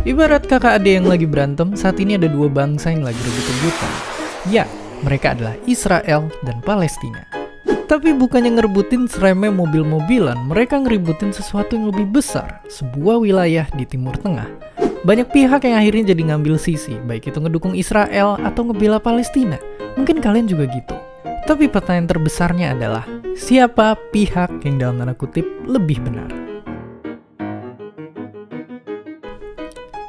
Ibarat kakak adik yang lagi berantem, saat ini ada dua bangsa yang lagi rebut-rebutan. Ya, mereka adalah Israel dan Palestina. Tapi bukannya ngerebutin seremeh mobil-mobilan, mereka ngeributin sesuatu yang lebih besar, sebuah wilayah di Timur Tengah. Banyak pihak yang akhirnya jadi ngambil sisi, baik itu ngedukung Israel atau ngebela Palestina. Mungkin kalian juga gitu. Tapi pertanyaan terbesarnya adalah, siapa pihak yang dalam tanda kutip lebih benar?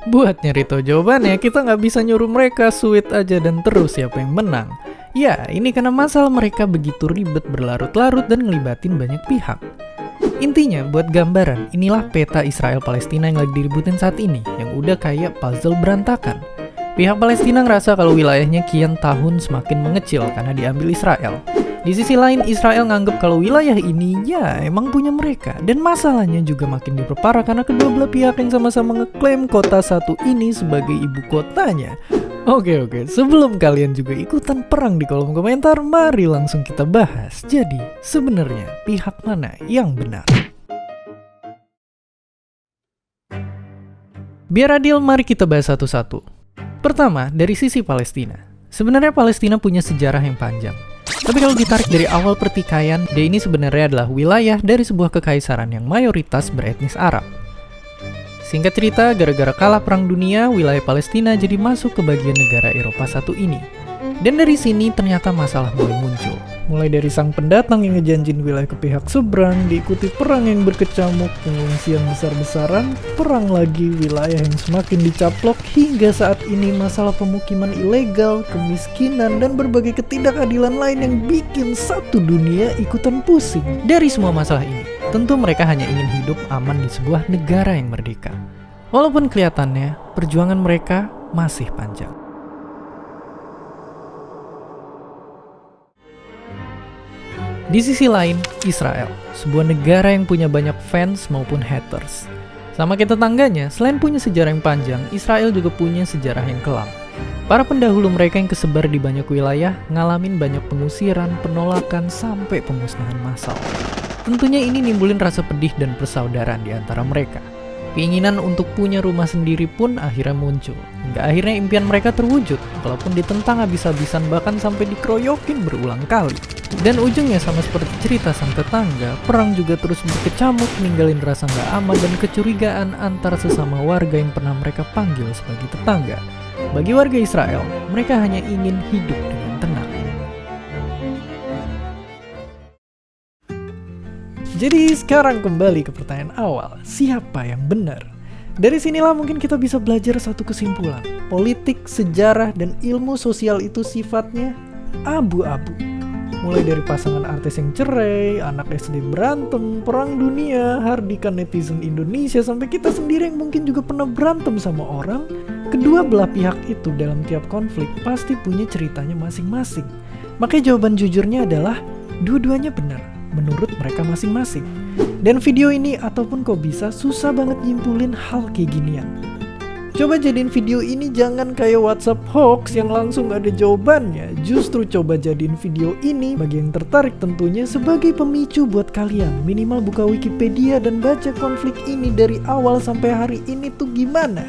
Buat nyari tahu jawabannya, kita nggak bisa nyuruh mereka sweet aja dan terus siapa yang menang. Ya, ini karena masalah mereka begitu ribet berlarut-larut dan ngelibatin banyak pihak. Intinya, buat gambaran, inilah peta Israel-Palestina yang lagi diributin saat ini, yang udah kayak puzzle berantakan. Pihak Palestina ngerasa kalau wilayahnya kian tahun semakin mengecil karena diambil Israel. Di sisi lain, Israel nganggep kalau wilayah ini ya emang punya mereka. Dan masalahnya juga makin diperparah karena kedua belah pihak yang sama-sama ngeklaim kota satu ini sebagai ibu kotanya. Oke, sebelum kalian juga ikutan perang di kolom komentar, mari langsung kita bahas. Jadi, sebenarnya pihak mana yang benar? Biar adil, mari kita bahas satu-satu. Pertama, dari sisi Palestina. Sebenarnya Palestina punya sejarah yang panjang. Tapi kalau ditarik dari awal pertikaian, dia ini sebenarnya adalah wilayah dari sebuah kekaisaran yang mayoritas beretnis Arab. Singkat cerita, gara-gara kalah perang dunia, wilayah Palestina jadi masuk ke bagian negara Eropa satu ini. Dan dari sini ternyata masalah mulai muncul. Mulai dari sang pendatang yang ngejanjin wilayah ke pihak seberang, diikuti perang yang berkecamuk, pengungsian besar-besaran, perang lagi, wilayah yang semakin dicaplok, hingga saat ini masalah pemukiman ilegal, kemiskinan, dan berbagai ketidakadilan lain yang bikin satu dunia ikutan pusing. Dari semua masalah ini, tentu mereka hanya ingin hidup aman di sebuah negara yang merdeka. Walaupun kelihatannya, perjuangan mereka masih panjang. Di sisi lain, Israel, sebuah negara yang punya banyak fans maupun haters. Sama kayak tetangganya, selain punya sejarah yang panjang, Israel juga punya sejarah yang kelam. Para pendahulu mereka yang kesebar di banyak wilayah, ngalamin banyak pengusiran, penolakan, sampai pemusnahan massal. Tentunya ini nimbulin rasa pedih dan persaudaraan di antara mereka. Keinginan untuk punya rumah sendiri pun akhirnya muncul. Hingga akhirnya impian mereka terwujud, walaupun ditentang habis-habisan bahkan sampai dikeroyokin berulang kali. Dan ujungnya sama seperti cerita sang tetangga, perang juga terus berkecamuk, ninggalin rasa nggak aman dan kecurigaan antar sesama warga yang pernah mereka panggil sebagai tetangga. Bagi warga Israel, mereka hanya ingin hidup dengan tenang. Jadi sekarang kembali ke pertanyaan awal, siapa yang benar? Dari sinilah mungkin kita bisa belajar satu kesimpulan. Politik, sejarah, dan ilmu sosial itu sifatnya abu-abu. Mulai dari pasangan artis yang cerai, anak SD berantem, perang dunia, hardikan netizen Indonesia, sampai kita sendiri yang mungkin juga pernah berantem sama orang, kedua belah pihak itu dalam tiap konflik pasti punya ceritanya masing-masing. Makanya jawaban jujurnya adalah dua-duanya benar menurut mereka masing-masing. Dan video ini ataupun kok bisa susah banget nyimpulin hal kayak ginian. Coba jadiin video ini jangan kayak WhatsApp hoax yang langsung gak ada jawabannya. Justru coba jadiin video ini bagi yang tertarik tentunya sebagai pemicu buat kalian. Minimal buka Wikipedia dan baca konflik ini dari awal sampai hari ini tuh gimana.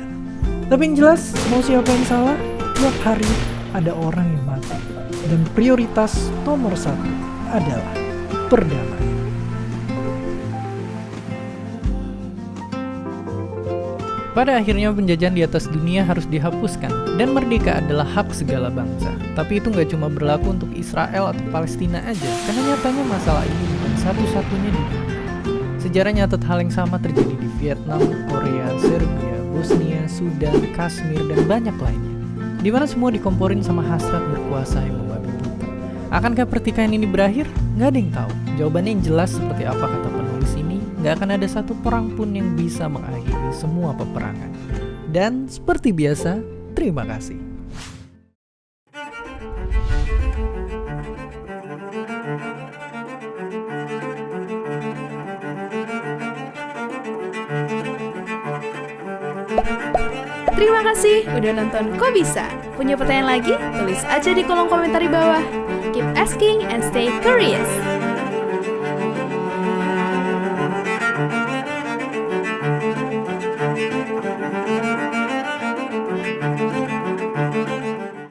Tapi yang jelas, mau siapa yang salah, tiap hari ada orang yang mati. Dan prioritas nomor 1 adalah perdamaian. Pada akhirnya penjajahan di atas dunia harus dihapuskan dan merdeka adalah hak segala bangsa. Tapi itu nggak cuma berlaku untuk Israel atau Palestina aja, karena nyatanya masalah ini bukan satu-satunya di dunia. Sejarah nyatet hal yang sama terjadi di Vietnam, Korea, Serbia, Bosnia, Sudan, Kashmir, dan banyak lainnya. Dimana semua dikomporin sama hasrat berkuasa yang membabi buta. Akankah pertikaian ini berakhir? Nggak ada yang tahu. Jawabannya yang jelas seperti apa kata penulis ini, nggak akan ada satu perang pun yang bisa mengakhiri semua peperangan. Dan seperti biasa, terima kasih. Terima kasih udah nonton Kok Bisa. Punya pertanyaan lagi? Tulis aja di kolom komentar di bawah. Keep asking and stay curious.